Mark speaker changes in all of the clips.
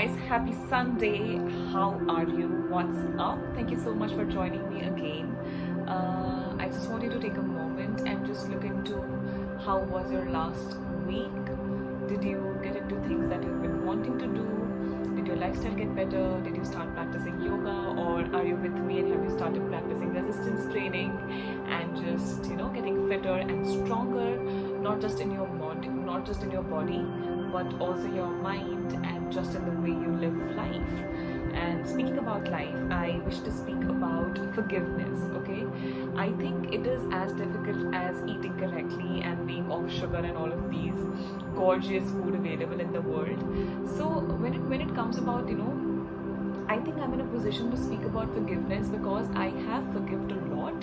Speaker 1: guys, happy Sunday. How are you? What's up? Thank you so much for joining me again. I just wanted to take a moment and just look into how was your last week? Did you get into things that you've been wanting to do? Did your lifestyle get better? Did you start practicing yoga, or are you with me and have you started practicing resistance training and just getting fitter and stronger, not just in your body, but also your mind and just in the way you live life. And speaking about life, I wish to speak about forgiveness. Okay, I think it is as difficult as eating correctly and being off sugar and all of these gorgeous food available in the world. So when it comes about, I think I'm in a position to speak about forgiveness because I have forgived a lot.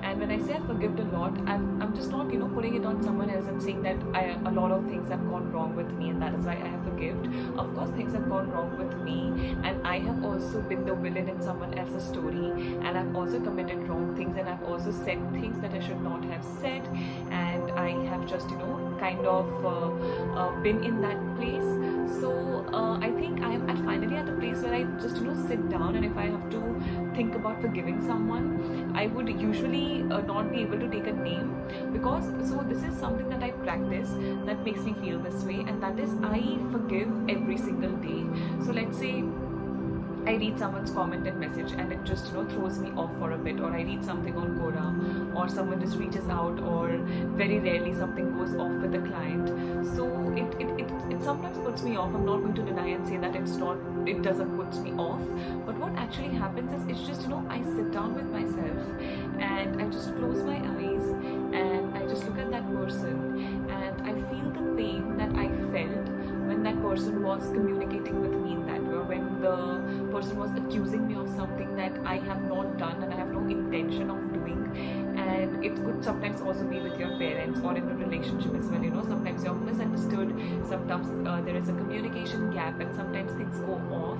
Speaker 1: And when I say I've forgived a lot, I'm just not, putting it on someone else and saying that a lot of things have gone wrong with me and that is why I have forgived. Of course, things have gone wrong with me, and I have also been the villain in someone else's story, and I've also committed wrong things, and I've also said things that I should not have said, and I have just, kind of been in that place. So I think I am finally at a place where I just sit down, and if I have to think about forgiving someone, I would usually not be able to take a name, because this is something that I practice that makes me feel this way, and that is I forgive every single day. So let's say I read someone's comment and message and it just throws me off for a bit, or I read something on Quora, or someone just reaches out, or very rarely something goes off with a client. So it sometimes puts me off. I'm not going to deny and say that it doesn't put me off. But what actually happens is it's just I sit down with myself and I just close my eyes and I just look at that person and I feel the pain that I felt when that person was communicating with me in that way, or when the person was accusing me of something that I have not done and I have no intention of doing. And it could sometimes also be with your parents or in a relationship as well. Sometimes you're misunderstood, sometimes there is a communication gap, and sometimes things go off.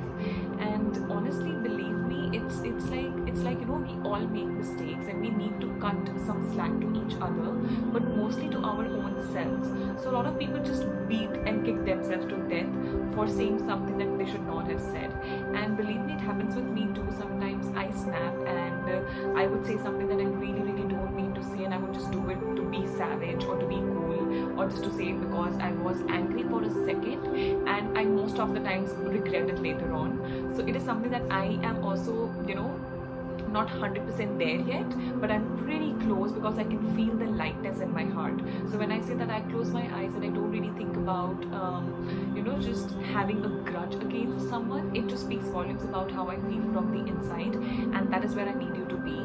Speaker 1: And honestly, believe me, it's like we all make mistakes and we need to cut some slack to each other, but mostly to our own selves. So a lot of people just beat and kick themselves to death for saying something that they should not have said. And believe me, it happens with me too. Sometimes I snap and I would say something that I really don't mean to say, and I would just do it to be savage or to be cool, or just to say it because I was angry for a second, and I most of the times regret it later on. So it is something that I am also not 100% there yet, but I'm pretty close because I can feel the lightness in my heart. So when I say that I close my eyes and I don't really think about just having a grudge against someone, it just speaks volumes about how I feel from the inside, and that is where I need you to be.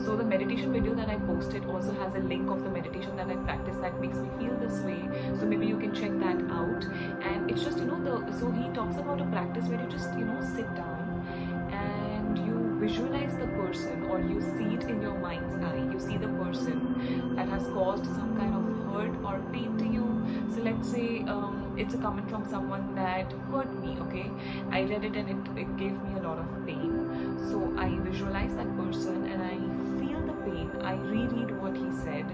Speaker 1: So the meditation video that I posted also has a link of the meditation that I practice that makes me feel this way, so maybe you can check that out. And it's just so he talks about a practice where you just sit down and you visualize the person, or you see it in your mind's eye. You see the person that has caused some kind of hurt or pain to you. So let's say it's a comment from someone that hurt me. Okay, I read it and it gave me a lot of pain. So I visualize that person and I feel the pain. I reread what he said.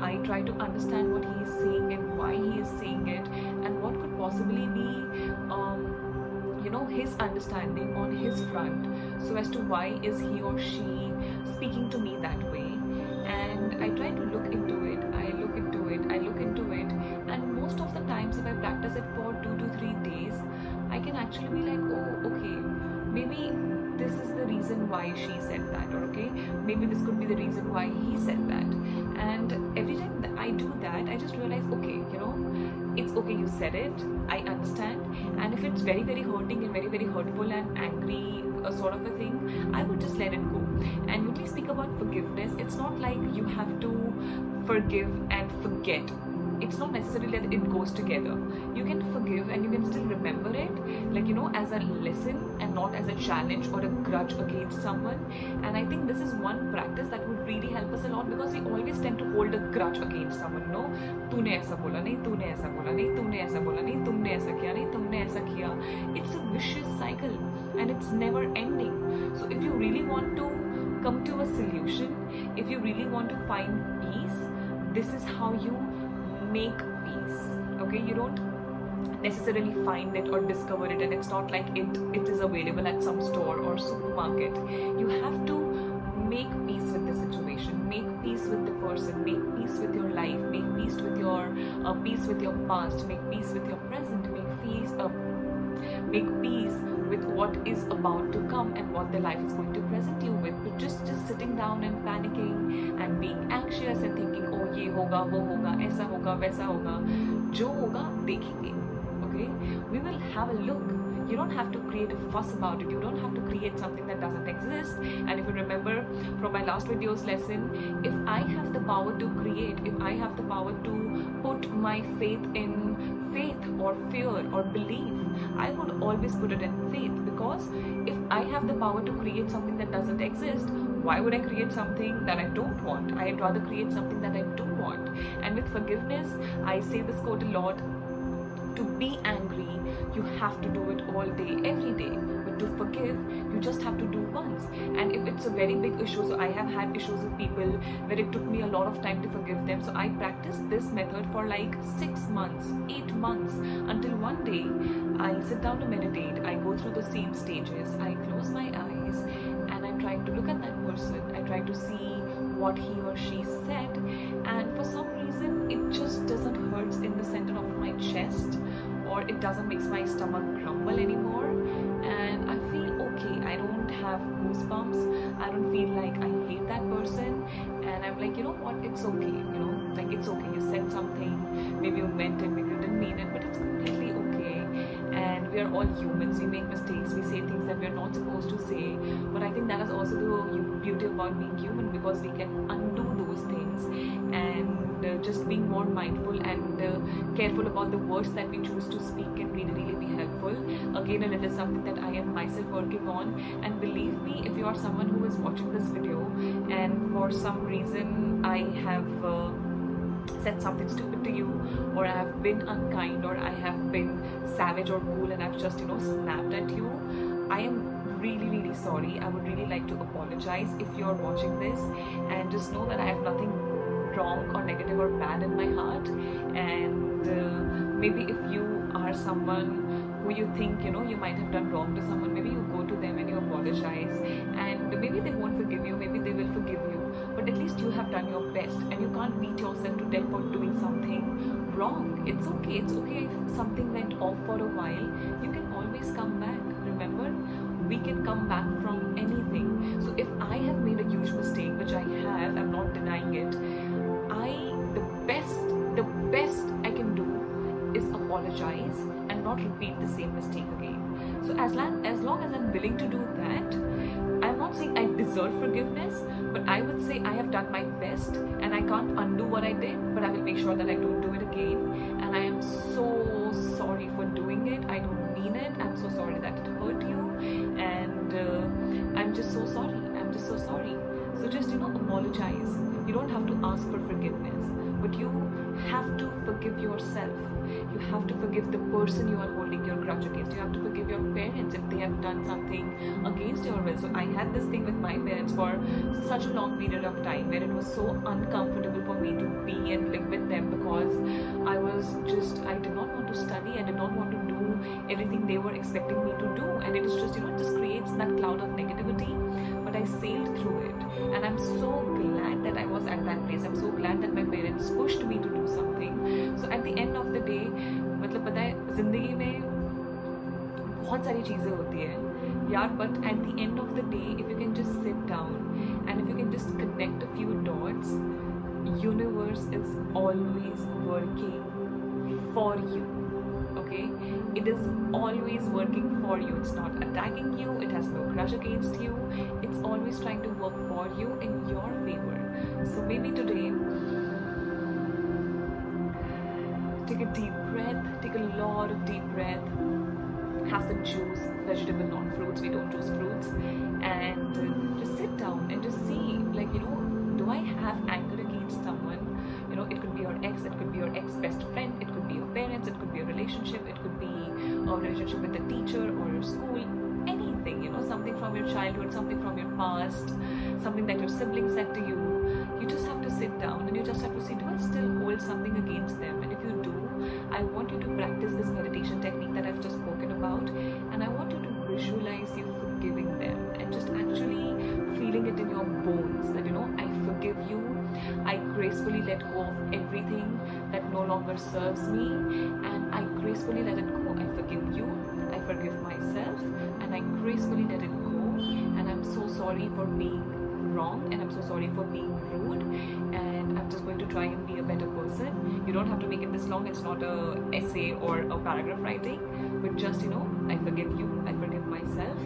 Speaker 1: I try to understand what he is saying and why he is saying it, and what could possibly be his understanding on his front, so as to why is he or she speaking to me that way. And I try to look into it. I look into it, and most of the times if I practice it for 2 to 3 days, I can actually be like, oh, okay, maybe this is the reason why she said that, or okay, maybe this could be the reason why he said that. And every time that I do that, I just realize, okay, it's okay, you said it, I understand. And if it's very hurting and very hurtful and angry sort of a thing, I would just let it go. And when we speak about forgiveness, it's not like you have to forgive and forget. It's not necessarily that it goes together. You can forgive and you can still remember it, as a lesson and not as a challenge or a grudge against someone. And I think this is one practice that would really help us a lot, because we always tend to hold a grudge against someone. तूने ऐसा बोला नहीं, तूने ऐसा बोला नहीं, तुमने ऐसा बोला नहीं, तुमने ऐसा किया नहीं, तुमने ऐसा किया. It's a vicious cycle and it's never ending. So if you really want to come to a solution, if you really want to find peace, this is how you make peace. Okay, you don't necessarily find it or discover it, and it's not like it is available at some store or supermarket. You have to make peace with the situation, make peace with the person, make peace with your life, make peace with your past, make peace with your present, make peace with what is about to come and what the life is going to present you with. But just sitting down and panicking and being anxious and thinking, oh ye hoga, wo hoga, aisa hoga, waisa hoga, jo hoga dekhenge. Okay, we will have a look. You don't have to create a fuss about it. You don't have to create something that doesn't exist. And if you remember from my last video's lesson, if I have the power to create, if I have the power to put my faith in faith or fear or belief, I would always put it in faith, because if I have the power to create something that doesn't exist, why would I create something that I don't want? I'd rather create something that I do want. And with forgiveness, I say this quote a lot: to be angry, you have to do it all day, every day. But to forgive, you just have to do once. And if it's a very big issue, so I have had issues with people where it took me a lot of time to forgive them. So I practiced this method for like 6 months, 8 months, until one day I sit down to meditate. I go through the same stages. I close my eyes and I try to look at that person. I try to see what he or she said, and for some reason it just doesn't hurt in the center of my chest, or it doesn't make my stomach grumble anymore, and I feel okay. I don't have goosebumps. I don't feel like I hate that person, and I'm like, you know what, it's okay, you know, like it's okay. You said something, maybe you meant it, maybe you didn't mean it, but it's completely okay. And we are all humans, we make mistakes, we say things that we're not supposed to say. But I think that is also the beauty about being human, because we can undo those things. And just being more mindful and careful about the words that we choose to speak can really be helpful. Again, and it is something that I am myself working on. And believe me, if you are someone who is watching this video and for some reason I have said something stupid to you, or I have been unkind, or I have been savage or cool and I've just, you know, snapped at you, I am really sorry. I would really like to apologize if you're watching this, and just know that I have nothing wrong or negative or bad in my heart. And maybe if you are someone who you think, you know, you might have done wrong to someone, maybe you go to them and you apologize, and maybe they won't forgive you, maybe they will forgive you, but at least you have done your best, and you can't beat yourself to death for doing something wrong. It's okay if something went off for a while. You can always come back. Remember, we can come back from anything. So if I have made a huge mistake, which I have, I'm not denying it, the best I can do is apologize and not repeat the same mistake again. So as long as I'm willing to do that, I'm not saying I deserve forgiveness, but I would say I have done my best, and I can't undo what I did, but I will make sure that I don't do it again. And I am so sorry for doing it. I don't mean it. I'm so sorry that it hurt you, and I'm just so sorry. So just, you know, apologize. You don't have to ask for forgiveness, but you have to forgive yourself. You have to forgive the person you are holding your grudge against. You have to forgive your parents if they have done something against your will. So I had this thing with my parents for such a long period of time, where it was so uncomfortable for me to be and live with them, because I did not want to study. I did not want to do everything they were expecting me to do, and it is just, you know, it just creates that cloud of negativity. But I sailed through it, and I'm so glad that I was at that place. I'm so glad that my parents pushed me to do something. So at the end of the day, मतलब पता है, जिंदगी में बहुत सारी चीज़ें होती है यार, but at the end of the day, if you can just sit down and if you can just connect a few dots, universe is always working for you. Okay, it is always working for you. It's not attacking you. It has no grudge against you. It's always trying to work for you in your favor. So maybe today, take a deep breath. Take a lot of deep breath. Have some juice, vegetable, not fruits. We don't choose fruits. And just sit down and just see, like, you know, do I have anger against someone? You know, it could be your ex, it could be your ex-best friend, it could be your parents, it could be a relationship, it could be a relationship with a teacher or your school, anything, you know, something from your childhood, something from your past, something that your siblings said to you. You just have to sit down and you just have to see, do I still hold something against them? And if you do, I want you to practice this meditation technique that I've just spoken about, and I want you to visualize you forgiving them and just actually feeling it in your bones that, I forgive you. I gracefully let go of everything that no longer serves me, and I gracefully let it go. I forgive you, I forgive myself, and I gracefully let it go. And I'm so sorry for being wrong, and I'm so sorry for being rude, and I'm just going to try and be a better person. You don't have to make it this long, it's not a essay or a paragraph writing, but just, I forgive you, I forgive myself,